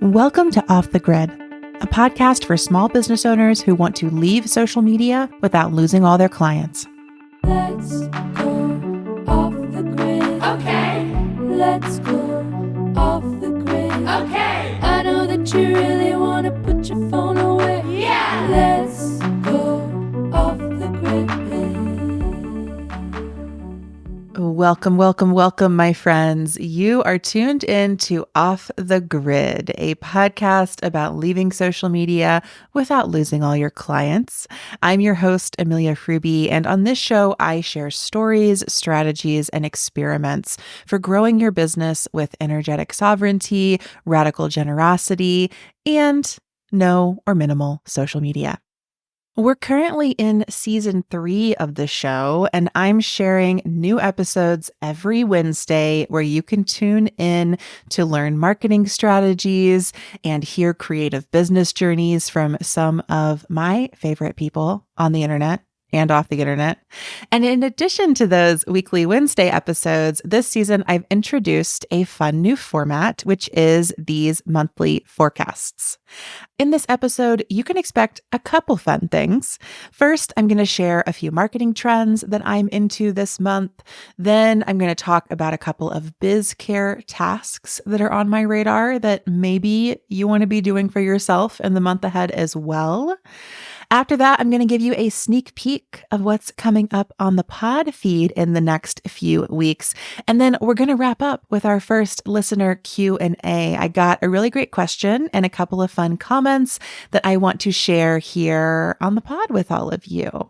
Welcome to Off the Grid, a podcast for small business owners who want to leave social media without losing all their clients. Let's go off the grid. Okay. Let's go off the grid. Okay. I know that you really want to put your phone away. Yeah. Let's go off the grid. Welcome, my friends. You are tuned in to Off the Grid, a podcast about leaving social media without losing all your clients. I'm your host, Amelia Fruby, and on this show, I share stories, strategies, and experiments for growing your business with energetic sovereignty, radical generosity, and no or minimal social media. We're currently in season 3 of the show, and I'm sharing new episodes every Wednesday where you can tune in to learn marketing strategies and hear creative business journeys from some of my favorite people on the internet and off the internet. And in addition to those weekly Wednesday episodes, this season I've introduced a fun new format, which is these monthly forecasts. In this episode, you can expect a couple fun things. First, I'm going to share a few marketing trends that I'm into this month. Then I'm going to talk about a couple of biz-care tasks that are on my radar that maybe you want to be doing for yourself in the month ahead as well. After that, I'm going to give you a sneak peek of what's coming up on the pod feed in the next few weeks. And then we're going to wrap up with our first listener Q&A. I got a really great question and a couple of fun comments that I want to share here on the pod with all of you.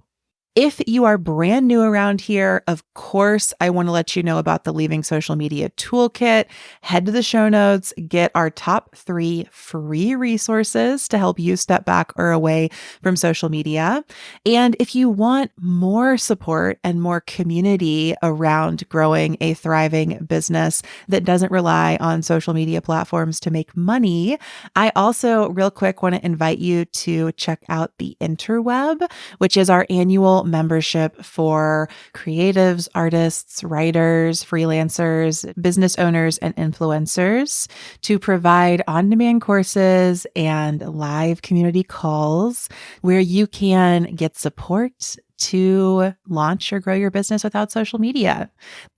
If you are brand new around here, of course, I want to let you know about the Leaving Social Media Toolkit. Head to the show notes, get our top 3 free resources to help you step back or away from social media. And if you want more support and more community around growing a thriving business that doesn't rely on social media platforms to make money, I also real quick want to invite you to check out the Interweb, which is our annual membership for creatives, artists, writers, freelancers, business owners, and influencers to provide on-demand courses and live community calls where you can get support to launch or grow your business without social media.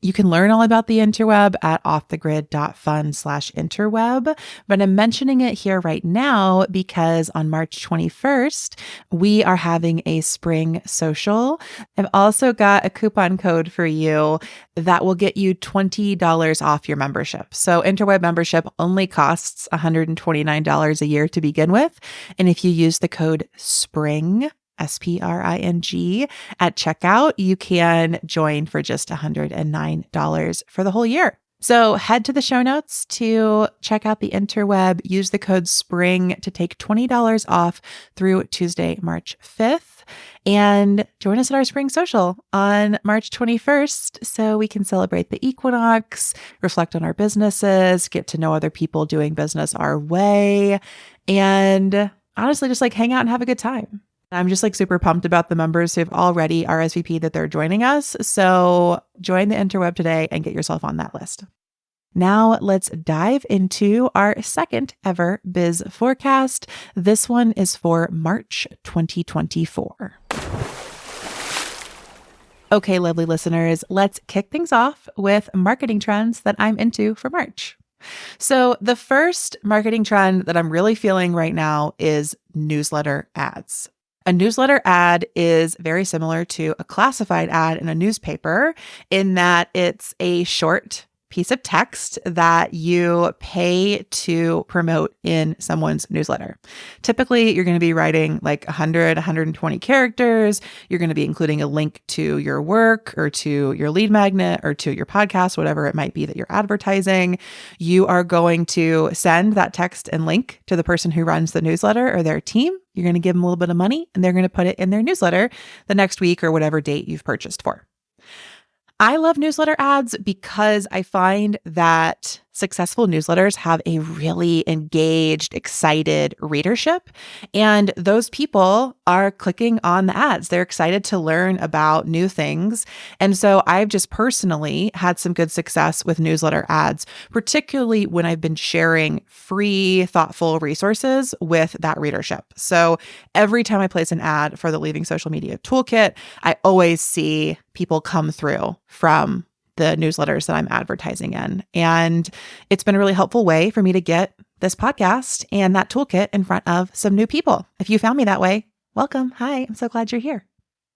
You can learn all about the interweb at offthegrid.fun/interweb, but I'm mentioning it here right now because on March 21st, we are having a spring social. I've also got a coupon code for you that will get you $20 off your membership. So interweb membership only costs $129 a year to begin with. And if you use the code SPRING, SPRING at checkout, you can join for just $109 for the whole year. So head to the show notes to check out the interweb. Use the code SPRING to take $20 off through Tuesday, March 5th. And join us at our spring social on March 21st so we can celebrate the equinox, reflect on our businesses, get to know other people doing business our way, and honestly, just hang out and have a good time. I'm just super pumped about the members who have already RSVP'd that they're joining us. So join the interweb today and get yourself on that list. Now let's dive into our second ever Biz Forecast. This one is for March 2024. Okay, lovely listeners, let's kick things off with marketing trends that I'm into for March. So the first marketing trend that I'm really feeling right now is newsletter ads. A newsletter ad is very similar to a classified ad in a newspaper in that it's a short piece of text that you pay to promote in someone's newsletter. Typically, you're going to be writing 100, 120 characters. You're going to be including a link to your work or to your lead magnet or to your podcast, whatever it might be that you're advertising. You are going to send that text and link to the person who runs the newsletter or their team. You're going to give them a little bit of money and they're going to put it in their newsletter the next week or whatever date you've purchased for. I love newsletter ads because I find that successful newsletters have a really engaged, excited readership. And those people are clicking on the ads. They're excited to learn about new things. And so I've just personally had some good success with newsletter ads, particularly when I've been sharing free, thoughtful resources with that readership. So every time I place an ad for the Leaving Social Media Toolkit, I always see people come through from the newsletters that I'm advertising in. And it's been a really helpful way for me to get this podcast and that toolkit in front of some new people. If you found me that way, welcome. Hi, I'm so glad you're here.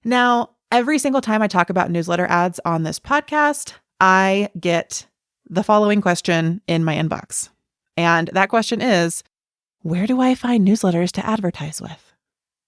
Now, every single time I talk about newsletter ads on this podcast, I get the following question in my inbox. And that question is, where do I find newsletters to advertise with?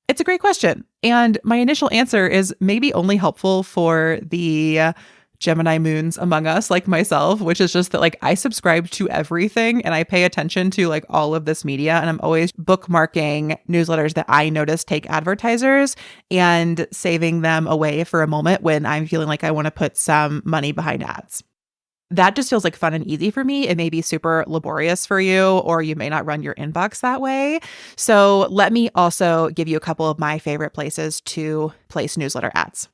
It's a great question. And my initial answer is maybe only helpful for the Gemini moons among us, like myself, which is just that like I subscribe to everything and I pay attention to like all of this media, and I'm always bookmarking newsletters that I notice take advertisers and saving them away for a moment when I'm feeling like I want to put some money behind ads. That just feels like fun and easy for me. It may be super laborious for you, or you may not run your inbox that way. So let me also give you a couple of my favorite places to place newsletter ads.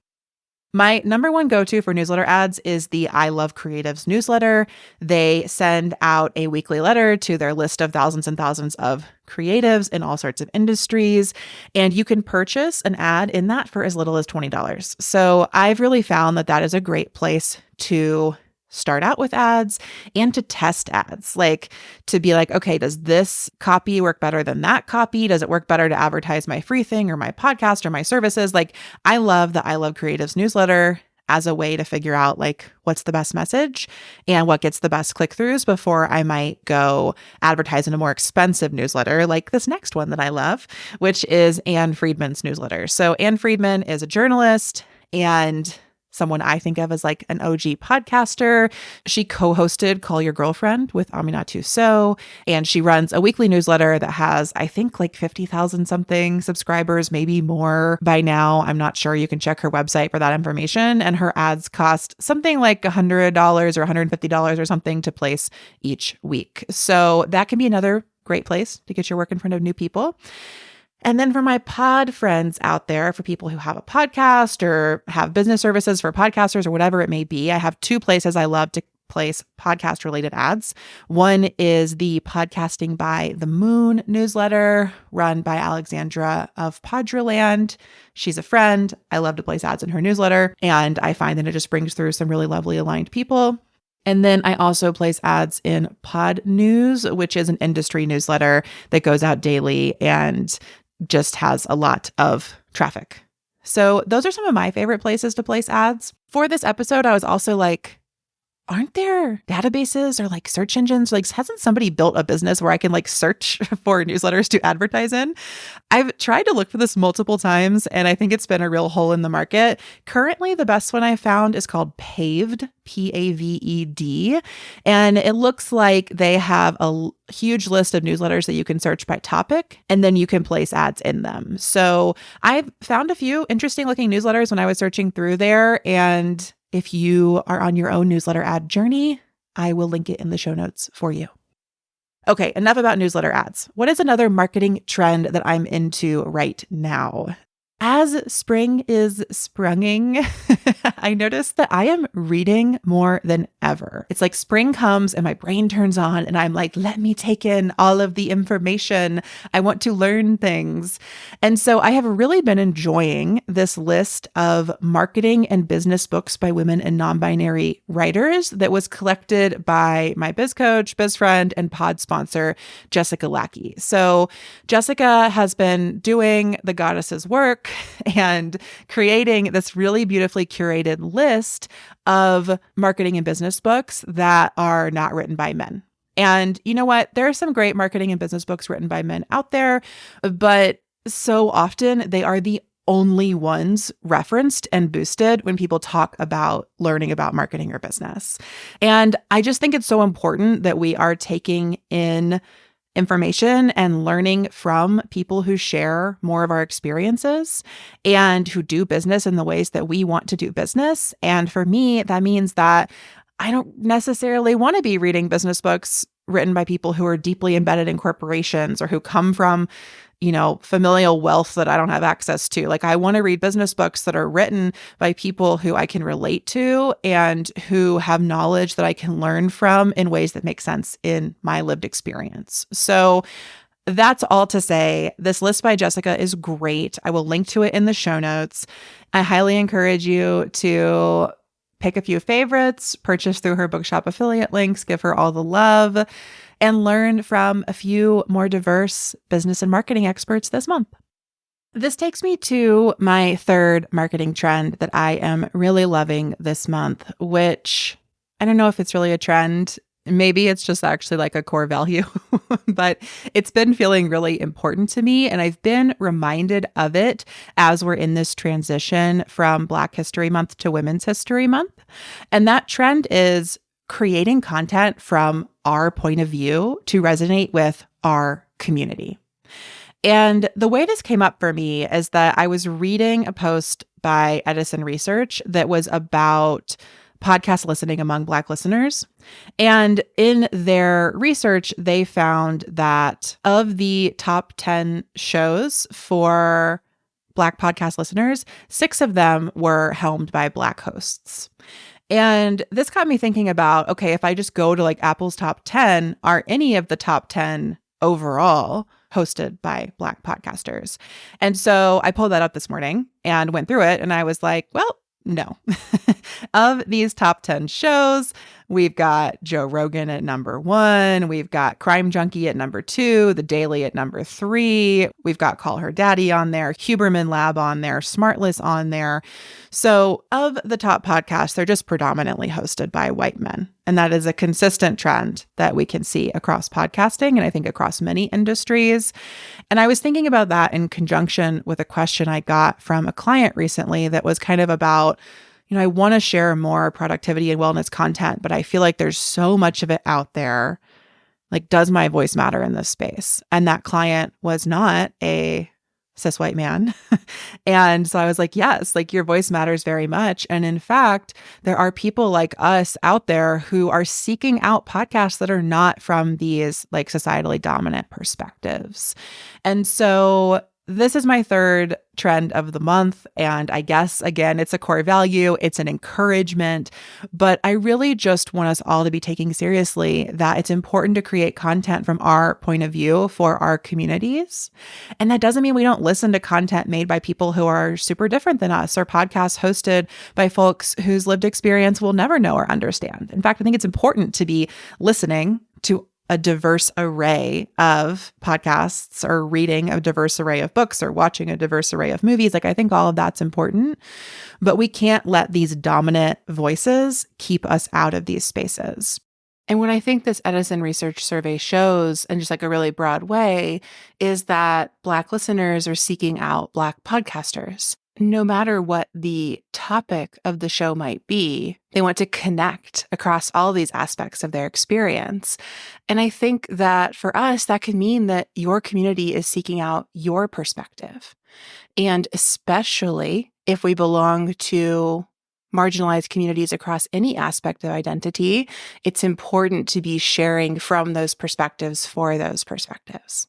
My number one go-to for newsletter ads is the I Love Creatives newsletter. They send out a weekly letter to their list of thousands and thousands of creatives in all sorts of industries, and you can purchase an ad in that for as little as $20. So I've really found that that is a great place to start out with ads and to test ads, like to be like, okay, does this copy work better than that copy? Does it work better to advertise my free thing or my podcast or my services? Like I love the I Love Creatives newsletter as a way to figure out like what's the best message and what gets the best click-throughs before I might go advertise in a more expensive newsletter like this next one that I love, which is Ann Friedman's newsletter. So Ann Friedman is a journalist and someone I think of as like an OG podcaster. She co-hosted Call Your Girlfriend with Aminatou Sow, and she runs a weekly newsletter that has, I think, like 50,000 something subscribers, maybe more by now. I'm not sure. You can check her website for that information. And her ads cost something like $100 or $150 or something to place each week. So that can be another great place to get your work in front of new people. And then for my pod friends out there, for people who have a podcast or have business services for podcasters or whatever it may be, I have two places I love to place podcast related ads. One is the Podcasting by the Moon newsletter run by Alexandra of Podraland. She's a friend. I love to place ads in her newsletter, and I find that it just brings through some really lovely aligned people. And then I also place ads in Pod News, which is an industry newsletter that goes out daily and just has a lot of traffic. So those are some of my favorite places to place ads. For this episode, I was also like, aren't there databases or like search engines? Like, hasn't somebody built a business where I can like search for newsletters to advertise in? I've tried to look for this multiple times, and I think it's been a real hole in the market. Currently, the best one I found is called Paved, Paved. And it looks like they have a huge list of newsletters that you can search by topic, and then you can place ads in them. So I've found a few interesting looking newsletters when I was searching through there. And if you are on your own newsletter ad journey, I will link it in the show notes for you. Okay, enough about newsletter ads. What is another marketing trend that I'm into right now? As spring is sprunging, I noticed that I am reading more than ever. It's like spring comes and my brain turns on and I'm like, let me take in all of the information. I want to learn things. And so I have really been enjoying this list of marketing and business books by women and non-binary writers that was collected by my biz coach, biz friend, and pod sponsor, Jessica Lackey. So Jessica has been doing the goddess's work and creating this really beautifully curated list of marketing and business books that are not written by men. And you know what? There are some great marketing and business books written by men out there, but so often they are the only ones referenced and boosted when people talk about learning about marketing or business. And I just think it's so important that we are taking in information and learning from people who share more of our experiences and who do business in the ways that we want to do business. And for me, that means that I don't necessarily want to be reading business books written by people who are deeply embedded in corporations or who come from, familial wealth that I don't have access to. Like, I want to read business books that are written by people who I can relate to and who have knowledge that I can learn from in ways that make sense in my lived experience. So that's all to say, this list by Jessica is great. I will link to it in the show notes. I highly encourage you to pick a few favorites, purchase through her bookshop affiliate links, give her all the love, and learn from a few more diverse business and marketing experts this month. This takes me to my third marketing trend that I am really loving this month, which I don't know if it's really a trend. Maybe it's just actually like a core value, but it's been feeling really important to me. And I've been reminded of it as we're in this transition from Black History Month to Women's History Month. And that trend is creating content from our point of view to resonate with our community. And the way this came up for me is that I was reading a post by Edison Research that was about podcast listening among Black listeners. And in their research, they found that of the top 10 shows for Black podcast listeners, 6 of them were helmed by Black hosts. And this got me thinking about, okay, if I just go to like Apple's top 10, are any of the top 10 overall hosted by Black podcasters? And so I pulled that up this morning and went through it, and I was like, well, no. Of these top 10 shows, we've got Joe Rogan at number 1. We've got Crime Junkie at number 2, The Daily at number 3. We've got Call Her Daddy on there, Huberman Lab on there, Smartless on there. So of the top podcasts, they're just predominantly hosted by white men. And that is a consistent trend that we can see across podcasting and I think across many industries. And I was thinking about that in conjunction with a question I got from a client recently that was kind of about, I want to share more productivity and wellness content, but I feel like there's so much of it out there. Like, does my voice matter in this space? And that client was not a cis white man. And so I was like, yes, like your voice matters very much. And in fact, there are people like us out there who are seeking out podcasts that are not from these like societally dominant perspectives. And so this is my third trend of the month. And I guess, again, it's a core value. It's an encouragement. But I really just want us all to be taking seriously that it's important to create content from our point of view for our communities. And that doesn't mean we don't listen to content made by people who are super different than us or podcasts hosted by folks whose lived experience we'll never know or understand. In fact, I think it's important to be listening to a diverse array of podcasts or reading a diverse array of books or watching a diverse array of movies. Like, I think all of that's important, but we can't let these dominant voices keep us out of these spaces. And what I think this Edison Research survey shows, in just like a really broad way, is that Black listeners are seeking out Black podcasters. No matter what the topic of the show might be, they want to connect across all these aspects of their experience. And I think that for us, that can mean that your community is seeking out your perspective. And especially if we belong to marginalized communities across any aspect of identity, it's important to be sharing from those perspectives for those perspectives.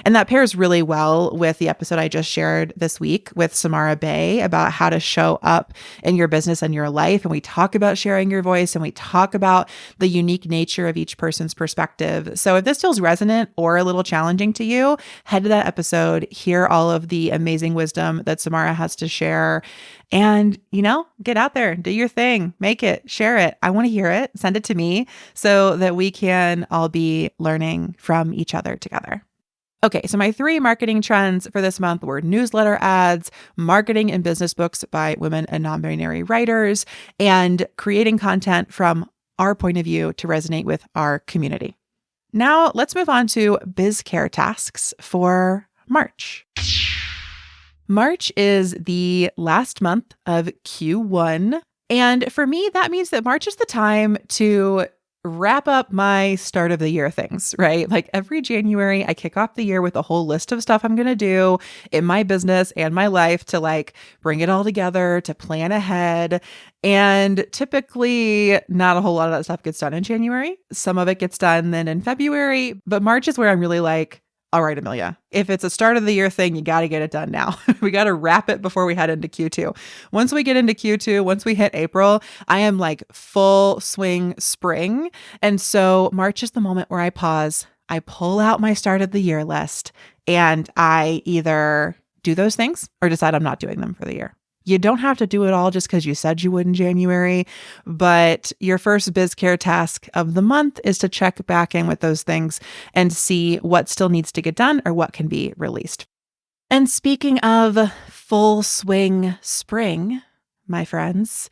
And that pairs really well with the episode I just shared this week with Samara Bay about how to show up in your business and your life. And we talk about sharing your voice and we talk about the unique nature of each person's perspective. So if this feels resonant or a little challenging to you, head to that episode, hear all of the amazing wisdom that Samara has to share. And, get out there, do your thing, make it, share it. I want to hear it. Send it to me so that we can all be learning from each other together. Okay, so my 3 marketing trends for this month were newsletter ads, marketing and business books by women and non-binary writers, and creating content from our point of view to resonate with our community. Now, let's move on to biz-care tasks for March. March is the last month of Q1. And for me, that means that March is the time to wrap up my start of the year things, right? Like every January, I kick off the year with a whole list of stuff I'm going to do in my business and my life to like bring it all together, to plan ahead. And typically, not a whole lot of that stuff gets done in January. Some of it gets done then in February, but March is where I'm really like, all right, Amelia, if it's a start of the year thing, you got to get it done now. We got to wrap it before we head into Q2. Once we get into Q2, once we hit April, I am like full swing spring. And so March is the moment where I pause, I pull out my start of the year list, and I either do those things or decide I'm not doing them for the year. You don't have to do it all just because you said you would in January, but your first biz-care task of the month is to check back in with those things and see what still needs to get done or what can be released. And speaking of full swing spring, my friends,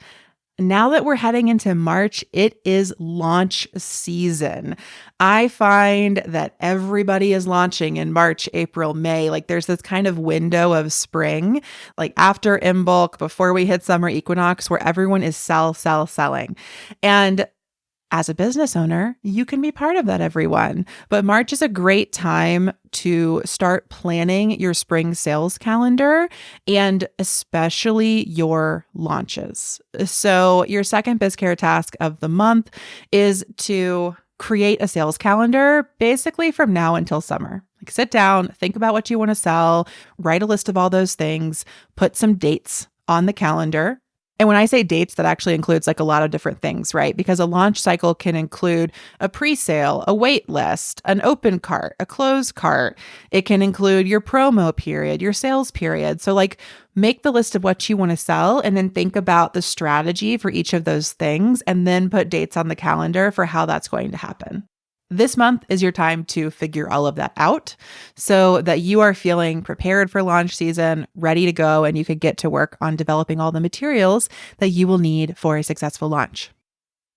now that we're heading into March, it is launch season. I find that everybody is launching in March, April, May. Like there's this kind of window of spring, like after in bulk, before we hit summer equinox, where everyone is selling. And as a business owner, you can be part of that, everyone. But March is a great time to start planning your spring sales calendar and especially your launches. So your second BizCare task of the month is to create a sales calendar basically from now until summer. Like sit down, think about what you want to sell, write a list of all those things, put some dates on the calendar. And when I say dates, that actually includes like a lot of different things, right? Because a launch cycle can include a pre-sale, a wait list, an open cart, a closed cart. It can include your promo period, your sales period. So like make the list of what you want to sell and then think about the strategy for each of those things and then put dates on the calendar for how that's going to happen. This month is your time to figure all of that out so that you are feeling prepared for launch season, ready to go, and you can get to work on developing all the materials that you will need for a successful launch.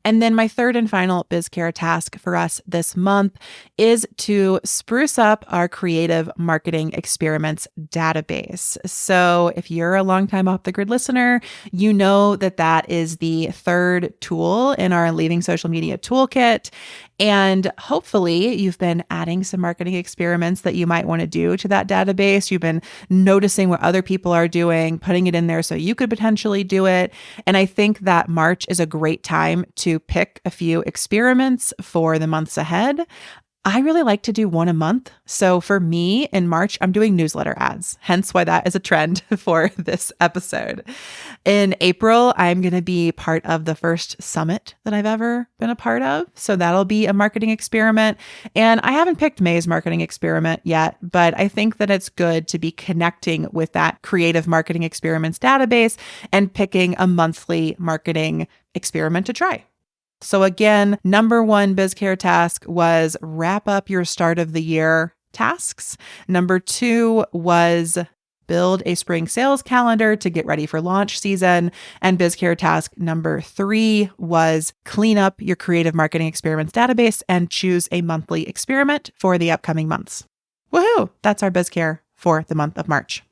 And then my third and final BizCare task for us this month is to spruce up our creative marketing experiments database. So if you're a longtime Off the Grid listener, you know that that is the third tool in our Leaving Social Media toolkit. And hopefully you've been adding some marketing experiments that you might want to do to that database. You've been noticing what other people are doing, putting it in there so you could potentially do it. And I think that March is a great time to pick a few experiments for the months ahead. I really like to do one a month. So for me in March, I'm doing newsletter ads, hence why that is a trend for this episode. In April, I'm going to be part of the first summit that I've ever been a part of. So that'll be a marketing experiment. And I haven't picked May's marketing experiment yet, but I think that it's good to be connecting with that creative marketing experiments database and picking a monthly marketing experiment to try. So again, number one BizCare task was wrap up your start of the year tasks. Number two was build a spring sales calendar to get ready for launch season. And BizCare task number three was clean up your creative marketing experiments database and choose a monthly experiment for the upcoming months. Woohoo! That's our BizCare for the month of March.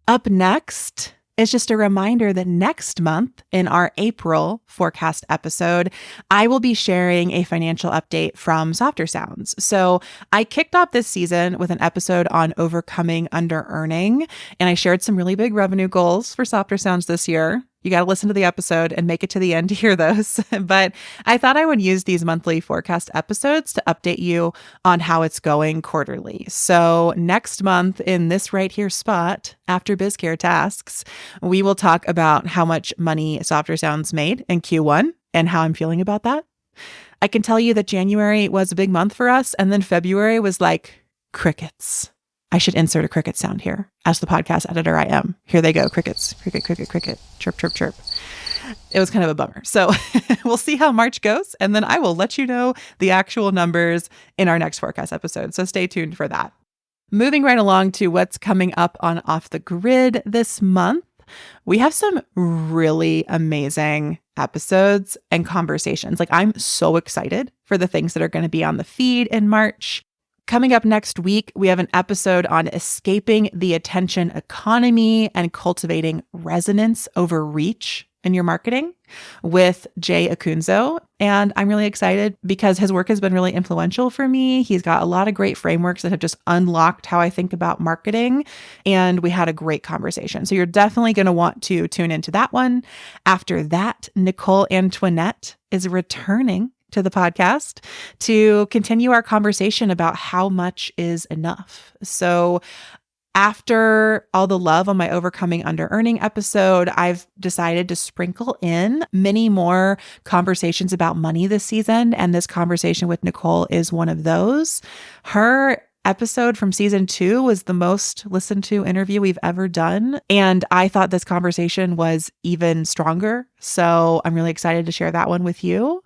Up next, it's just a reminder that next month in our April forecast episode, I will be sharing a financial update from Softer Sounds. So I kicked off this season with an episode on overcoming under-earning, and I shared some really big revenue goals for Softer Sounds this year. You got to listen to the episode and make it to the end to hear those. But I thought I would use these monthly forecast episodes to update you on how it's going quarterly. So next month in this right here spot, after BizCare tasks, we will talk about how much money Softer Sounds made in Q1 and how I'm feeling about that. I can tell you that January was a big month for us, and then February was like crickets. I should insert a cricket sound here. As the podcast editor I am. Here they go. Crickets. Cricket, cricket, cricket. Chirp, chirp, chirp. It was kind of a bummer. So we'll see how March goes. And then I will let you know the actual numbers in our next forecast episode. So stay tuned for that. Moving right along to what's coming up on Off the Grid this month. We have some really amazing episodes and conversations. Like I'm so excited for the things that are going to be on the feed in March. Coming up next week, we have an episode on escaping the attention economy and cultivating resonance over reach in your marketing with Jay Acunzo. And I'm really excited because his work has been really influential for me. He's got a lot of great frameworks that have just unlocked how I think about marketing. And we had a great conversation. So you're definitely going to want to tune into that one. After that, Nicole Antoinette is returning to the podcast to continue our conversation about how much is enough. So after all the love on my Overcoming Under-Earning episode, I've decided to sprinkle in many more conversations about money this season. And this conversation with Nicole is one of those. Her episode from season 2 was the most listened to interview we've ever done. And I thought this conversation was even stronger. So I'm really excited to share that one with you.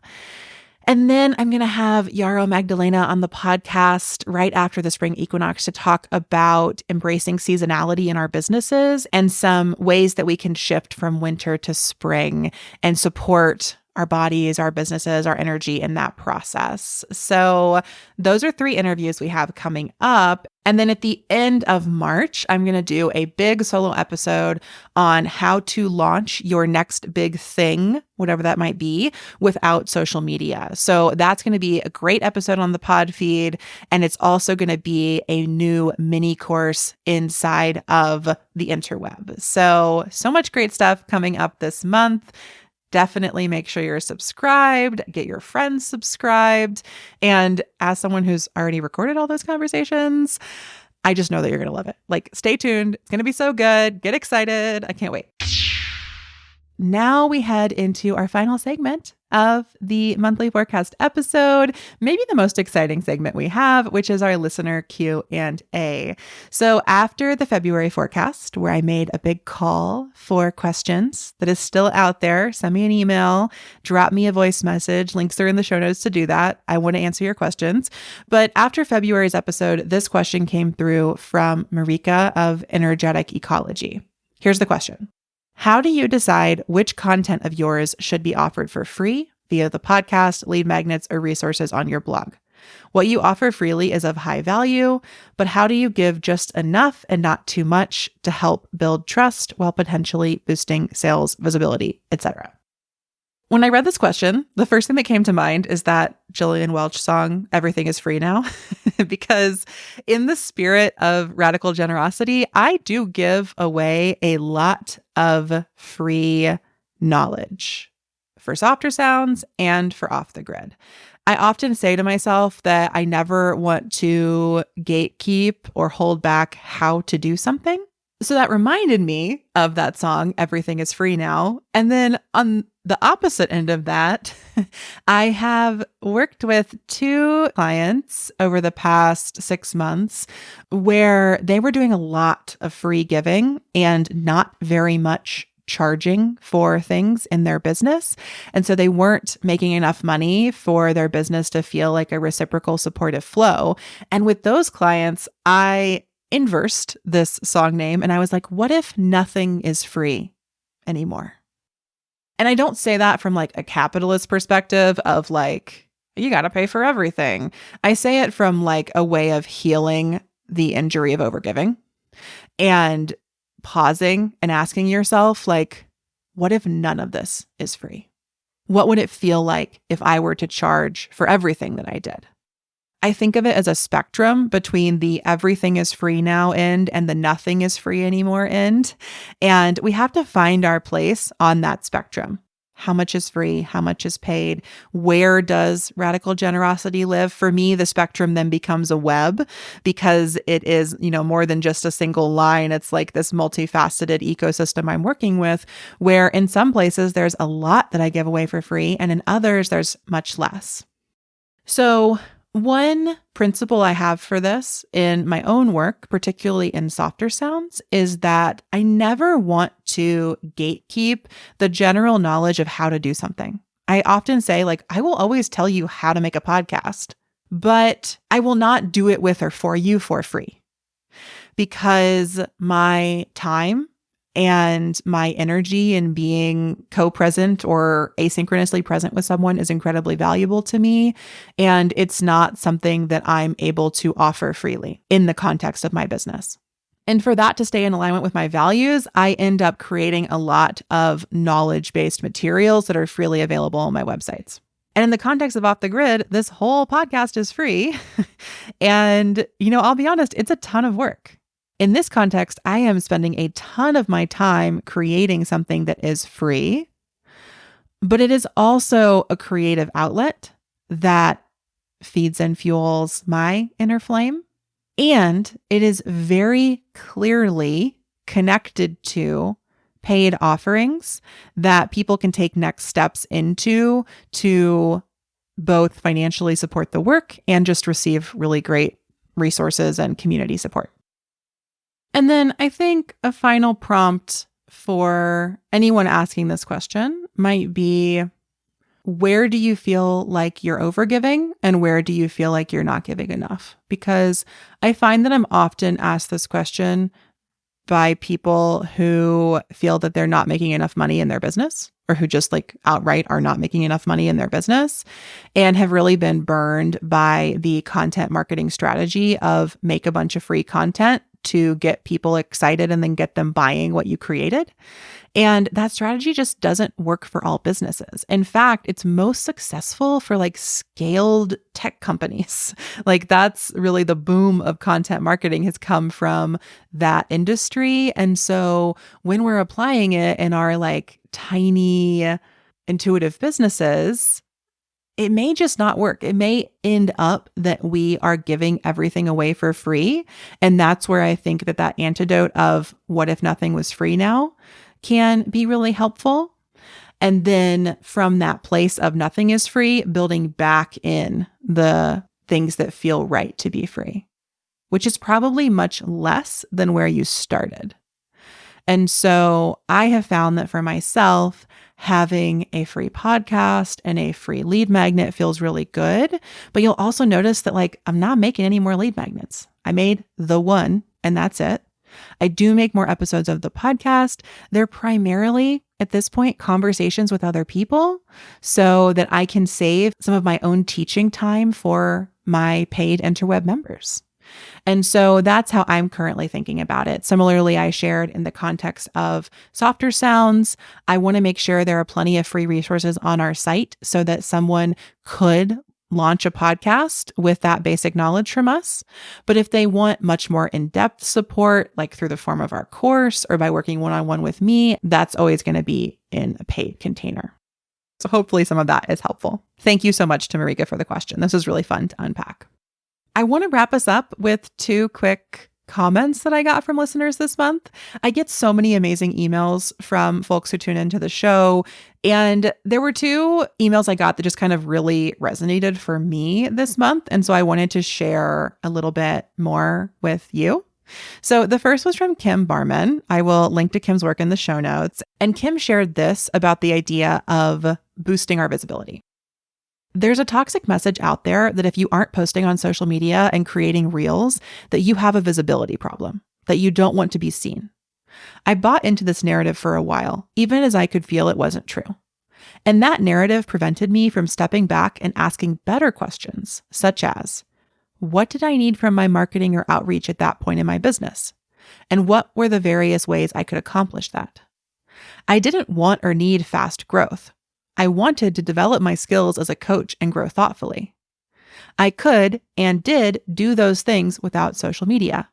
And then I'm going to have Yaro Magdalena on the podcast right after the spring equinox to talk about embracing seasonality in our businesses and some ways that we can shift from winter to spring and support our bodies, our businesses, our energy in that process. So those are 3 interviews we have coming up. And then at the end of March, I'm going to do a big solo episode on how to launch your next big thing, whatever that might be, without social media. So that's going to be a great episode on the pod feed. And it's also going to be a new mini course inside of the interweb. So much great stuff coming up this month. Definitely make sure you're subscribed, get your friends subscribed. And as someone who's already recorded all those conversations, I just know that you're going to love it. Like, stay tuned. It's going to be so good. Get excited. I can't wait. Now we head into our final segment of the monthly forecast episode, maybe the most exciting segment we have, which is our listener Q&A. So after the February forecast, where I made a big call for questions that is still out there, send me an email, drop me a voice message. Links are in the show notes to do that. I want to answer your questions. But after February's episode, this question came through from Marika of Energetic Ecology. Here's the question. How do you decide which content of yours should be offered for free via the podcast, lead magnets, or resources on your blog? What you offer freely is of high value, but how do you give just enough and not too much to help build trust while potentially boosting sales, visibility, etc.? When I read this question, the first thing that came to mind is that Jillian Welch song, Everything is Free Now, because in the spirit of radical generosity, I do give away a lot of free knowledge for softer sounds and for off the grid. I often say to myself that I never want to gatekeep or hold back how to do something. So that reminded me of that song, Everything is Free Now. And then on the opposite end of that, I have worked with 2 clients over the past 6 months where they were doing a lot of free giving and not very much charging for things in their business. And so they weren't making enough money for their business to feel like a reciprocal supportive flow. And with those clients, I inversed this song name and I was like, what if nothing is free anymore? And I don't say that from like a capitalist perspective of like, you got to pay for everything. I say it from like a way of healing the injury of overgiving and pausing and asking yourself, like, what if none of this is free? What would it feel like if I were to charge for everything that I did? I think of it as a spectrum between the everything is free now end and the nothing is free anymore end. And we have to find our place on that spectrum. How much is free? How much is paid? Where does radical generosity live? For me, the spectrum then becomes a web because it is, more than just a single line. It's like this multifaceted ecosystem I'm working with, where in some places there's a lot that I give away for free, and in others there's much less. So one principle I have for this in my own work, particularly in softer sounds, is that I never want to gatekeep the general knowledge of how to do something. I often say, like, I will always tell you how to make a podcast, but I will not do it with or for you for free because my time and my energy in being co-present or asynchronously present with someone is incredibly valuable to me. And it's not something that I'm able to offer freely in the context of my business. And for that to stay in alignment with my values, I end up creating a lot of knowledge-based materials that are freely available on my websites. And in the context of Off the Grid, this whole podcast is free. And, I'll be honest, it's a ton of work. In this context, I am spending a ton of my time creating something that is free, but it is also a creative outlet that feeds and fuels my inner flame. And it is very clearly connected to paid offerings that people can take next steps into to both financially support the work and just receive really great resources and community support. And then I think a final prompt for anyone asking this question might be, where do you feel like you're overgiving and where do you feel like you're not giving enough? Because I find that I'm often asked this question by people who feel that they're not making enough money in their business, or who just outright are not making enough money in their business and have really been burned by the content marketing strategy of make a bunch of free content to get people excited and then get them buying what you created. And that strategy just doesn't work for all businesses. In fact, it's most successful for scaled tech companies. That's really the boom of content marketing has come from that industry. And so when we're applying it in our tiny intuitive businesses, it may just not work. It may end up that we are giving everything away for free. And that's where I think that antidote of what if nothing was free now can be really helpful. And then from that place of nothing is free, building back in the things that feel right to be free, which is probably much less than where you started. And so I have found that for myself, having a free podcast and a free lead magnet feels really good. But you'll also notice that I'm not making any more lead magnets. I made the one and that's it. I do make more episodes of the podcast. They're primarily, at this point, conversations with other people so that I can save some of my own teaching time for my paid interweb members. And so that's how I'm currently thinking about it. Similarly, I shared in the context of softer sounds, I want to make sure there are plenty of free resources on our site so that someone could launch a podcast with that basic knowledge from us. But if they want much more in-depth support, through the form of our course or by working one-on-one with me, that's always going to be in a paid container. So hopefully some of that is helpful. Thank you so much to Marika for the question. This was really fun to unpack. I want to wrap us up with 2 quick comments that I got from listeners this month. I get so many amazing emails from folks who tune into the show. And there were 2 emails I got that just kind of really resonated for me this month. And so I wanted to share a little bit more with you. So the first was from Kim Barman. I will link to Kim's work in the show notes. And Kim shared this about the idea of boosting our visibility. There's a toxic message out there that if you aren't posting on social media and creating reels, that you have a visibility problem, that you don't want to be seen. I bought into this narrative for a while, even as I could feel it wasn't true. And that narrative prevented me from stepping back and asking better questions, such as, what did I need from my marketing or outreach at that point in my business? And what were the various ways I could accomplish that? I didn't want or need fast growth. I wanted to develop my skills as a coach and grow thoughtfully. I could and did do those things without social media.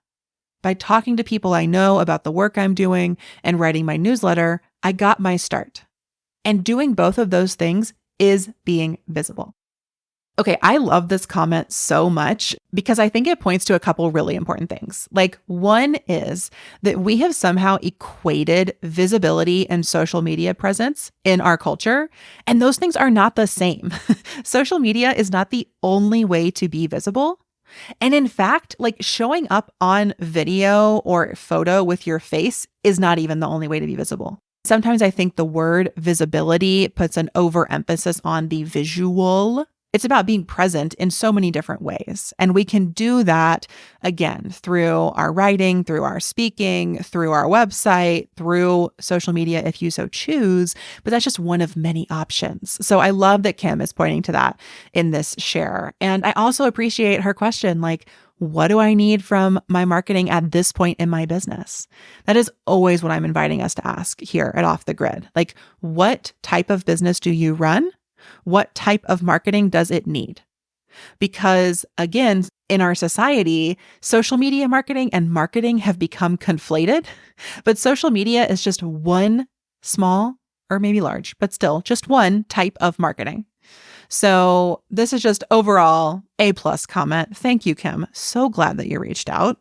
By talking to people I know about the work I'm doing and writing my newsletter, I got my start. And doing both of those things is being visible. Okay, I love this comment so much because I think it points to a couple really important things. One is that we have somehow equated visibility and social media presence in our culture, and those things are not the same. Social media is not the only way to be visible. And in fact, showing up on video or photo with your face is not even the only way to be visible. Sometimes I think the word visibility puts an overemphasis on the visual. It's about being present in so many different ways. And we can do that, again, through our writing, through our speaking, through our website, through social media, if you so choose. But that's just one of many options. So I love that Kim is pointing to that in this share. And I also appreciate her question, what do I need from my marketing at this point in my business? That is always what I'm inviting us to ask here at Off the Grid. Like, what type of business do you run? What type of marketing does it need? Because again, in our society, social media marketing and marketing have become conflated, but social media is just one small, or maybe large, but still just one type of marketing. So this is just overall A+ comment. Thank you, Kim. So glad that you reached out.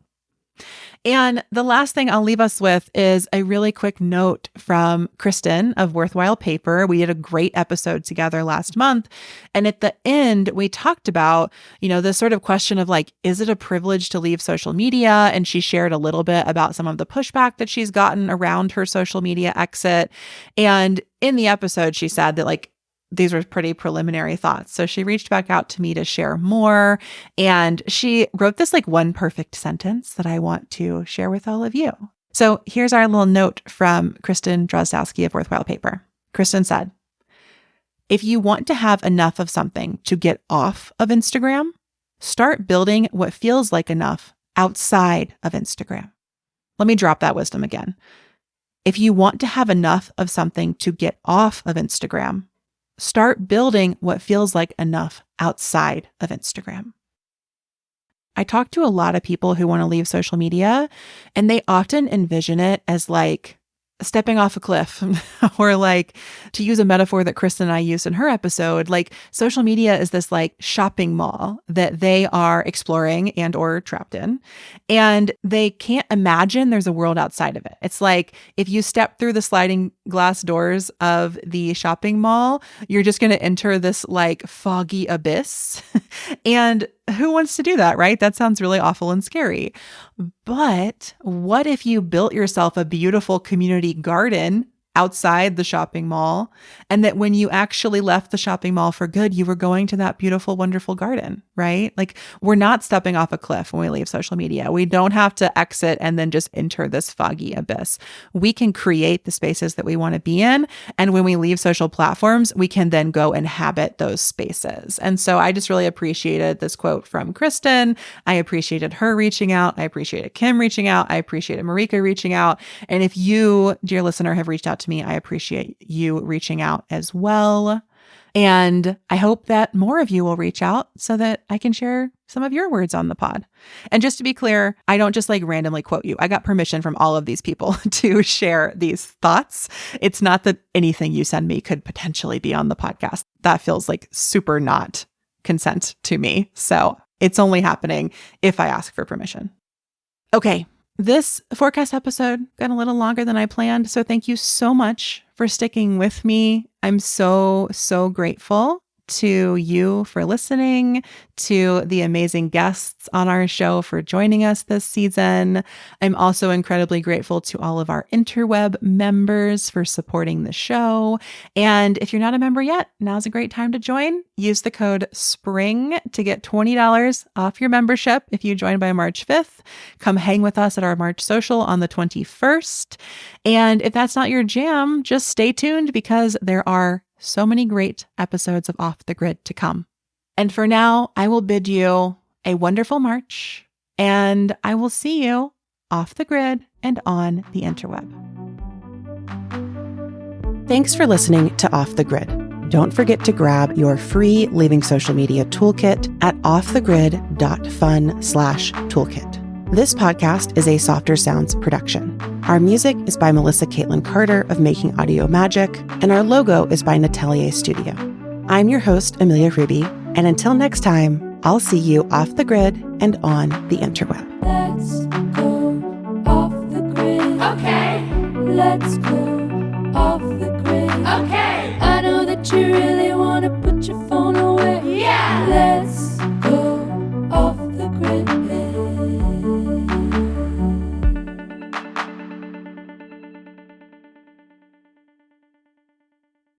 And the last thing I'll leave us with is a really quick note from Kristen of Worthwhile Paper. We did a great episode together last month. And at the end, we talked about, this sort of question of like, is it a privilege to leave social media? And she shared a little bit about some of the pushback that she's gotten around her social media exit. And in the episode, she said that like, these were pretty preliminary thoughts. So she reached back out to me to share more. And she wrote this like one perfect sentence that I want to share with all of you. So here's our little note from Kristen Drozdowski of Worthwhile Paper. Kristen said, if you want to have enough of something to get off of Instagram, start building what feels like enough outside of Instagram. Let me drop that wisdom again. If you want to have enough of something to get off of Instagram, start building what feels like enough outside of Instagram. I talk to a lot of people who want to leave social media, and they often envision it as like stepping off a cliff, or like, to use a metaphor that Kristen and I used in her episode, like social media is this like shopping mall that they are exploring and or trapped in, and they can't imagine there's a world outside of it. It's like if you step through the sliding glass doors of the shopping mall, you're just going to enter this like foggy abyss. And who wants to do that, right? That sounds really awful and scary. But what if you built yourself a beautiful community garden outside the shopping mall, and that when you actually left the shopping mall for good, you were going to that beautiful, wonderful garden, right? Like, we're not stepping off a cliff when we leave social media. We don't have to exit and then just enter this foggy abyss. We can create the spaces that we want to be in. And when we leave social platforms, we can then go inhabit those spaces. And so I just really appreciated this quote from Kristen. I appreciated her reaching out. I appreciated Kim reaching out. I appreciated Marika reaching out. And if you, dear listener, have reached out to me, I appreciate you reaching out as well. And I hope that more of you will reach out so that I can share some of your words on the pod. And just to be clear, I don't just like randomly quote you. I got permission from all of these people to share these thoughts. It's not that anything you send me could potentially be on the podcast. That feels like super not consent to me. So it's only happening if I ask for permission. Okay. This forecast episode got a little longer than I planned, so thank you so much for sticking with me. I'm so, so grateful to you for listening, to the amazing guests on our show for joining us this season. I'm also incredibly grateful to all of our interweb members for supporting the show. And if you're not a member yet, now's a great time to join. Use the code SPRING to get $20 off your membership if you join by March 5th. Come hang with us at our March social on the 21st. And if that's not your jam, just stay tuned because there are so many great episodes of Off the Grid to come. And for now, I will bid you a wonderful March, and I will see you off the grid and on the interweb. Thanks for listening to Off the Grid. Don't forget to grab your free Leaving Social Media toolkit at offthegrid.fun/toolkit. This podcast is a Softer Sounds production. Our music is by Melissa Caitlin Carter of Making Audio Magic, and our logo is by Natelier Studio. I'm your host, Amelia Ruby, and until next time, I'll see you off the grid and on the interweb. Let's go off the grid. Okay. Let's go off the grid. Okay. I know that you really want to put your phone away.